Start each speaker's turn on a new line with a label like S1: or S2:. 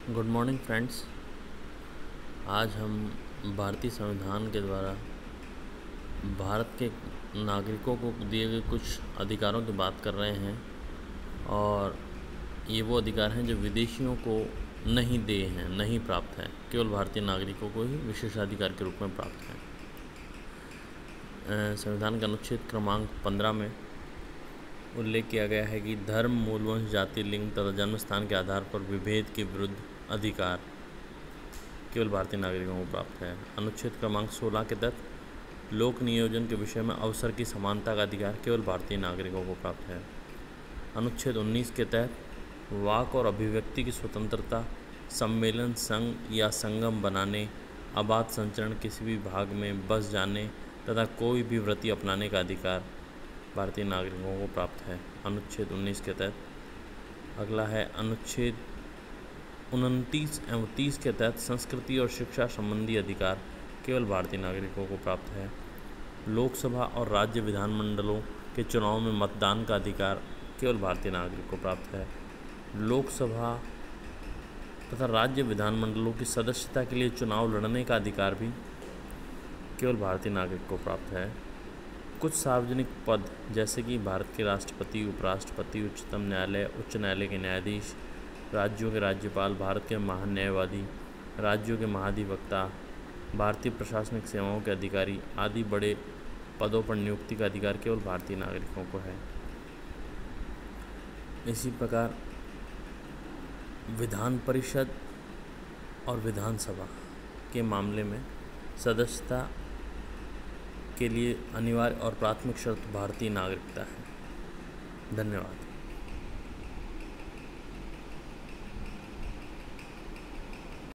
S1: Good morning friends. आज हम भारतीय संविधान के द्वारा भारत के नागरिकों को दिए गए कुछ अधिकारों की बात कर रहे हैं और ये वो अधिकार हैं जो विदेशियों को नहीं दिए हैं, नहीं प्राप्त हैं, केवल भारतीय नागरिकों को ही विशेषाधिकार के रूप में प्राप्त हैं। संविधान के अनुच्छेद क्रमांक 15 में उल्लेख किया गया है कि धर्म, मूल वंश, जाति, लिंग तथा जन्म स्थान के आधार पर विभेद के विरुद्ध अधिकार केवल भारतीय नागरिकों को प्राप्त है। अनुच्छेद क्रमांक 16 के तहत लोक नियोजन के विषय में अवसर की समानता का अधिकार केवल भारतीय नागरिकों को प्राप्त है। अनुच्छेद 19 के तहत वाक और अभिव्यक्ति की स्वतंत्रता, सम्मेलन, संघ या संगम बनाने, आबाद संचरण, किसी भी भाग में बस जाने तथा कोई भी वृत्ति अपनाने का अधिकार भारतीय नागरिकों को प्राप्त है। अनुच्छेद 19 के तहत अगला है अनुच्छेद 29 एवं 30 के तहत संस्कृति और शिक्षा संबंधी अधिकार केवल भारतीय नागरिकों को प्राप्त है। लोकसभा और राज्य विधानमंडलों के चुनाव में मतदान का अधिकार केवल भारतीय नागरिक को प्राप्त है। लोकसभा तथा राज्य विधानमंडलों की सदस्यता के लिए चुनाव लड़ने का अधिकार भी केवल भारतीय नागरिक को प्राप्त है। कुछ सार्वजनिक पद जैसे कि भारत के राष्ट्रपति, उपराष्ट्रपति, उच्चतम न्यायालय, उच्च न्यायालय के न्यायाधीश, राज्यों के राज्यपाल, भारत के महान्यायवादी, राज्यों के महाधिवक्ता, भारतीय प्रशासनिक सेवाओं के अधिकारी आदि बड़े पदों पर नियुक्ति का अधिकार केवल भारतीय नागरिकों को है। इसी प्रकार विधान परिषद और विधानसभा के मामले में सदस्यता के लिए अनिवार्य और प्राथमिक शर्त भारतीय नागरिकता है। धन्यवाद।